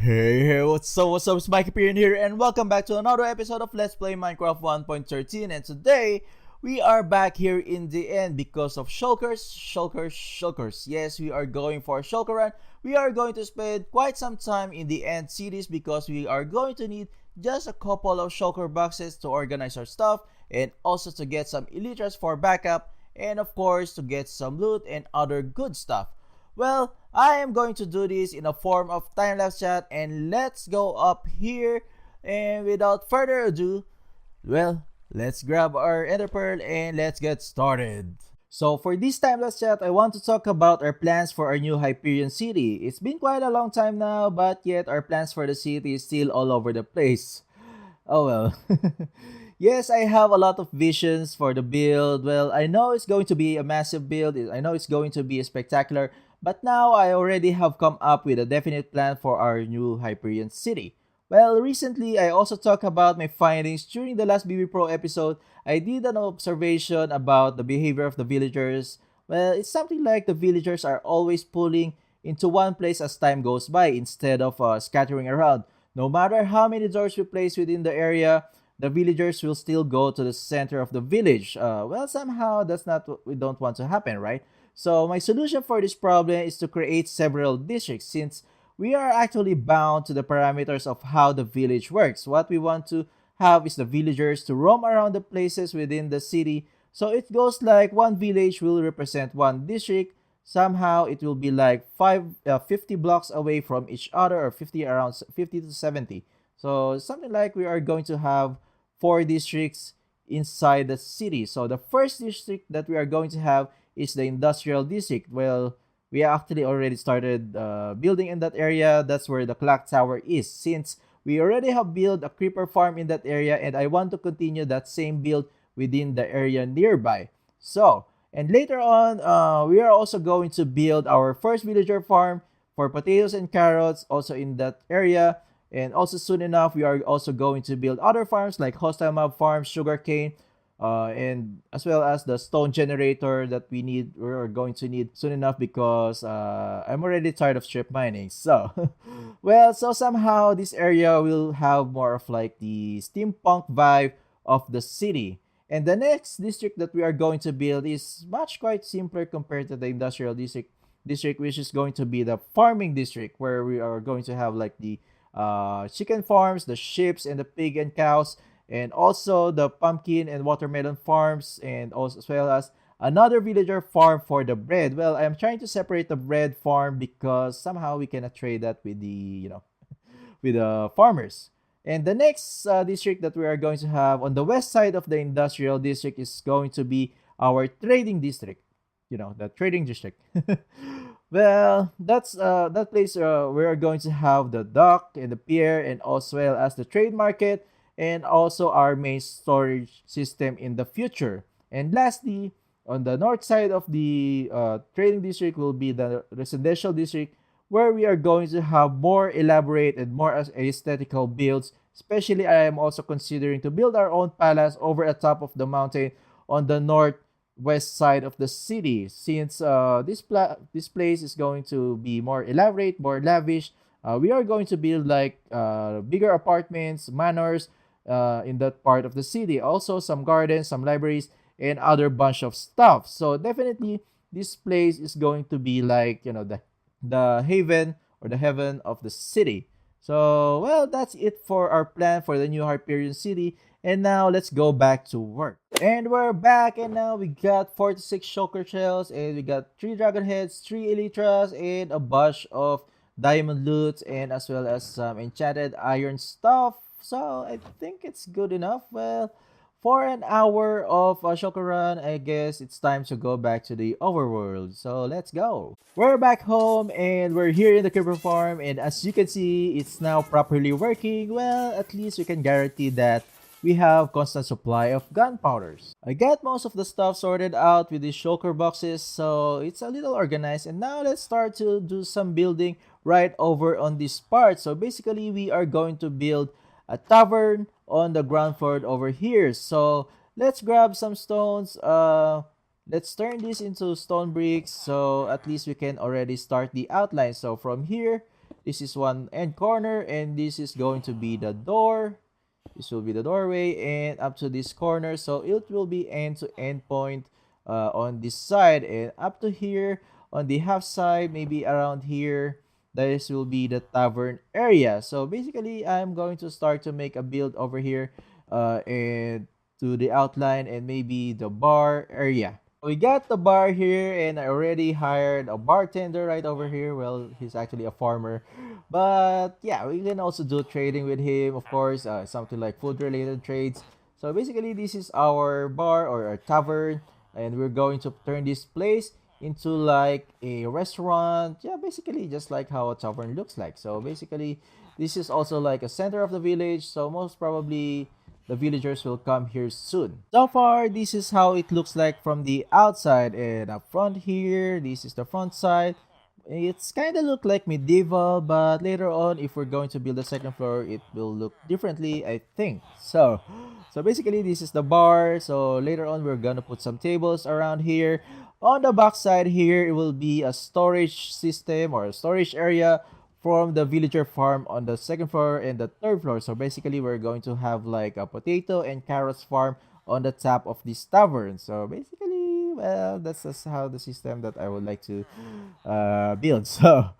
Hey, what's up, it's Mikey Perion here, and welcome back to another episode of Let's Play Minecraft 1.13. And today, we are back here in the end because of shulkers. Yes, we are going for a shulker run. We are going to spend quite some time in the end cities because we are going to need just a couple of shulker boxes to organize our stuff and also to get some elytras for backup and of course to get some loot and other good stuff. Well, I am going to do this in a form of time-lapse chat, and let's go up here. And without further ado, well, let's grab our ender pearl and let's get started. So for this time-lapse chat, I want to talk about our plans for our new Hyperion city. It's been quite a long time now, but yet our plans for the city is still all over the place. Oh well. Yes, I have a lot of visions for the build. Well, I know it's going to be a massive build. I know it's going to be spectacular. But now I already have come up with a definite plan for our new Hyperion city. Well, recently I also talked about my findings during the last BB Pro episode. I did an observation about the behavior of the villagers. Well, it's something like the villagers are always pulling into one place as time goes by instead of scattering around. No matter how many doors we place within the area, the villagers will still go to the center of the village. Well, somehow that's not what we don't want to happen, right? So my solution for this problem is to create several districts since we are actually bound to the parameters of how the village works. What we want to have is the villagers to roam around the places within the city. So it goes like one village will represent one district. Somehow it will be like 50 blocks away from each other or 50 around 50 to 70. So something like we are going to have 4 districts inside the city. So the first district that we are going to have is the industrial district. Well, we actually already started building in that area. That's where the clock tower is. Since we already have built a creeper farm in that area, and I want to continue that same build within the area nearby. So, and later on, we are also going to build our first villager farm for potatoes and carrots also in that area. And also soon enough, we are also going to build other farms like hostile mob farms, sugarcane, and as well as the stone generator that we're going to need soon enough because I'm already tired of strip mining. So well, so somehow this area will have more of like the steampunk vibe of the city. And the next district that we are going to build is much quite simpler compared to the industrial district, which is going to be the farming district, where we are going to have like the chicken farms, the sheep and the pig and cows, and also the pumpkin and watermelon farms, and also as well as another villager farm for the bread. Well, I'm trying to separate the bread farm because somehow we cannot trade that with with the farmers. And the next district that we are going to have on the west side of the industrial district is going to be our trading district. The trading district. Well, that's that place we are going to have the dock and the pier and as well as the trade market and also our main storage system in the future. And lastly, on the north side of the trading district will be the residential district, where we are going to have more elaborate and more aesthetical builds. Especially, I am also considering to build our own palace over the top of the mountain on the northwest side of the city, since this place is going to be more elaborate, more lavish. We are going to build like bigger apartments, manors, in that part of the city. Also, some gardens, some libraries, and other bunch of stuff. So definitely, this place is going to be like the haven or the heaven of the city. So well, that's it for our plan for the new Hyperion city. And now let's go back to work. And we're back, and now we got 46 shulker shells, and we got 3 dragon heads, 3 elytras, and a bunch of diamond loot, and as well as some enchanted iron stuff. So I think it's good enough. Well, for an hour of a shulker run, I guess it's time to go back to the overworld. So let's go. We're back home and we're here in the creeper farm, and as you can see, it's now properly working. Well, at least we can guarantee that we have constant supply of gunpowders. I got most of the stuff sorted out with these shulker boxes, so it's a little organized. And now let's start to do some building right over on this part. So basically, we are going to build a tavern on the ground floor over here. So let's grab some stones. Let's turn this into stone bricks, so at least we can already start the outline. So from here, This is one end corner, and this is going to be the door. This will be the doorway, and up to this corner, so it will be end to end point on this side, and up to here on the half side, maybe around here, this will be the tavern area. So basically, I'm going to start to make a build over here and to the outline and maybe the bar area. We got the bar here, and I already hired a bartender right over here. Well, he's actually a farmer, but yeah, we can also do trading with him, of course, something like food related trades. So basically, this is our bar or our tavern, and we're going to turn this place into like a restaurant. Yeah, basically just like how a tavern looks like. So basically, this is also like a center of the village, so most probably the villagers will come here soon. So far, this is how it looks like from the outside, and up front here, this is the front side. It's kind of look like medieval, but later on, if we're going to build the second floor, it will look differently, I think. So basically, this is the bar. So later on, we're gonna put some tables around here. On the back side here, it will be a storage system or a storage area from the villager farm on the second floor and the third floor. So basically, we're going to have like a potato and carrots farm on the top of this tavern. So basically, well, that's just how the system that I would like to build. So,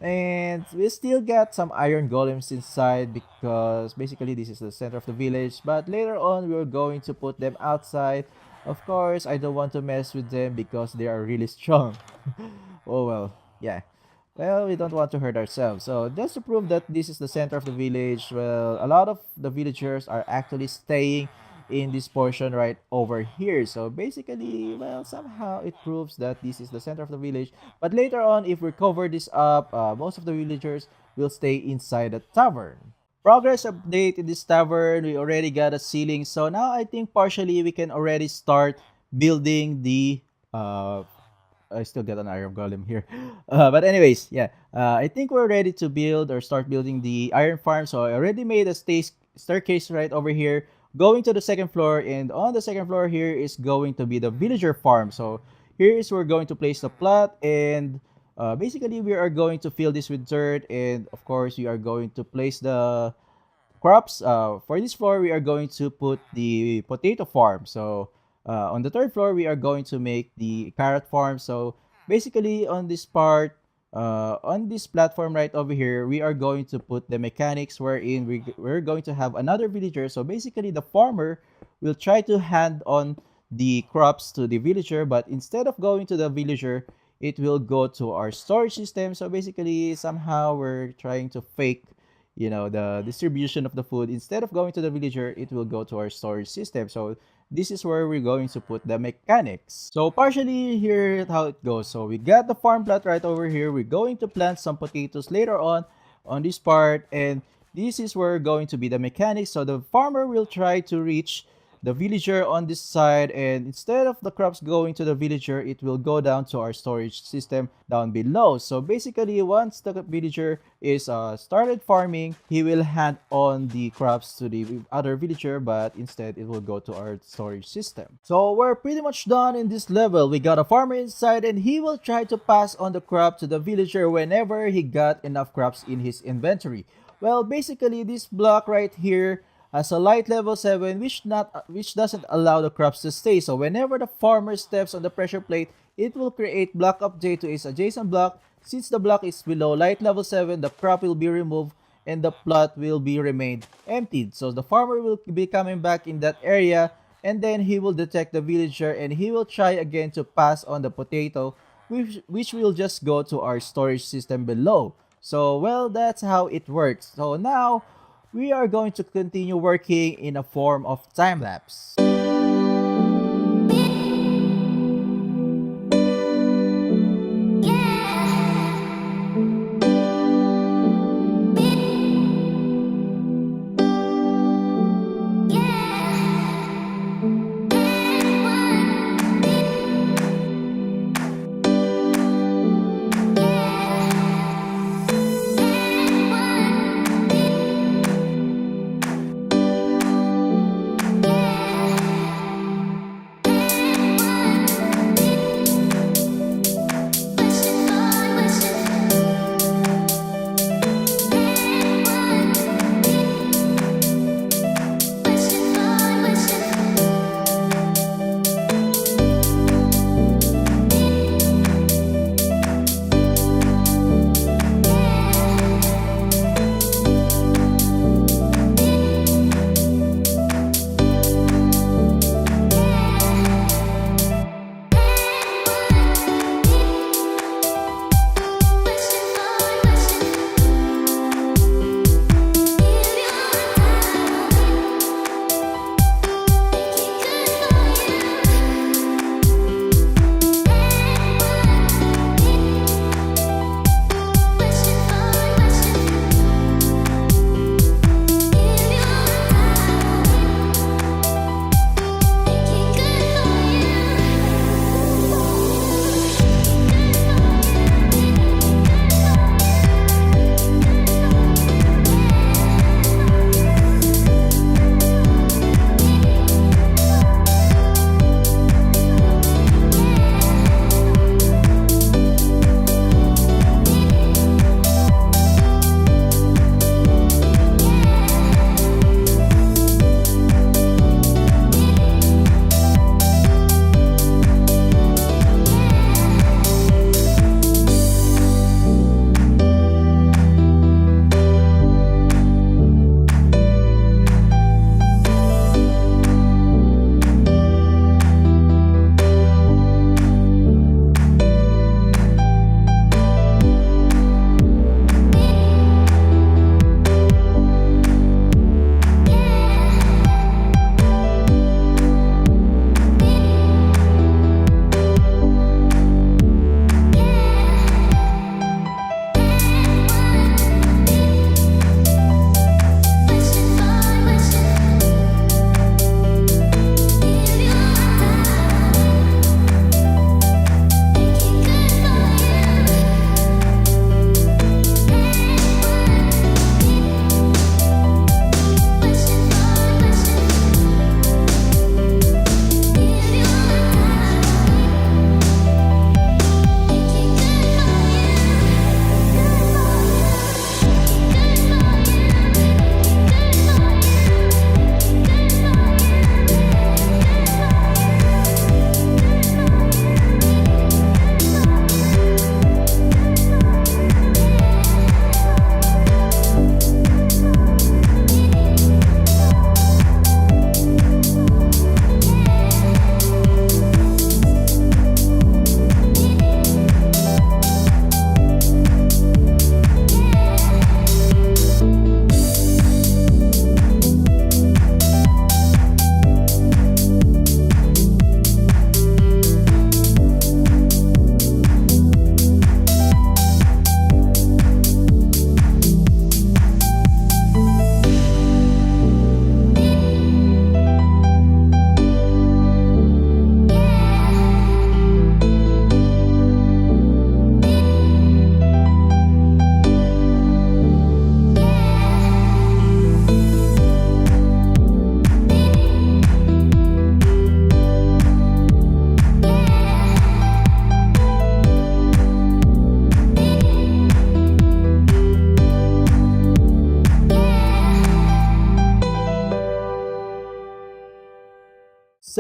and we still got some iron golems inside because basically this is the center of the village. But later on, we're going to put them outside. Of course, I don't want to mess with them because they are really strong. Oh well, yeah. Well, we don't want to hurt ourselves. So just to prove that this is the center of the village, well, a lot of the villagers are actually staying in this portion right over here. So basically, well, somehow it proves that this is the center of the village. But later on, if we cover this up, most of the villagers will stay inside the tavern. Progress update in this tavern, we already got a ceiling. So now I think partially we can already start building the I still get an iron golem here. But anyways, yeah. I think we're ready to build or start building the iron farm. So I already made a staircase right over here going to the second floor. And on the second floor here is going to be the villager farm. So here is where we're going to place the plot. And basically we are going to fill this with dirt. And of course we are going to place the crops. For this floor, we are going to put the potato farm. So on the third floor, we are going to make the carrot farm. So basically on this part, on this platform right over here, we are going to put the mechanics wherein we're going to have another villager. So basically the farmer will try to hand on the crops to the villager, but instead of going to the villager, it will go to our storage system. So basically somehow we're trying to fake the distribution of the food. Instead of going to the villager, it will go to our storage system. So this is where we're going to put the mechanics. So partially here how it goes. So we got the farm plot right over here. We're going to plant some potatoes later on this part, and this is where going to be the mechanics. So the farmer will try to reach the villager on this side, and instead of the crops going to the villager, it will go down to our storage system down below. So basically once the villager is started farming, he will hand on the crops to the other villager, but instead it will go to our storage system. So we're pretty much done in this level. We got a farmer inside, and he will try to pass on the crop to the villager whenever he got enough crops in his inventory. Well, basically this block right here has a light level 7 which doesn't allow the crops to stay. So whenever the farmer steps on the pressure plate, it will create block update to its adjacent block. Since the block is below light level 7, the crop will be removed and the plot will be remained emptied. So the farmer will be coming back in that area, and then he will detect the villager and he will try again to pass on the potato, which will just go to our storage system below. So well, that's how it works. So now we are going to continue working in a form of time lapse.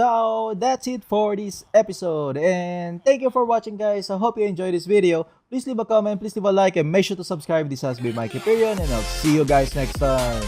So that's it for this episode, and thank you for watching, guys. I hope you enjoyed this video. Please leave a comment, please leave a like, and make sure to subscribe. This has been Mikey Perion, and I'll see you guys next time.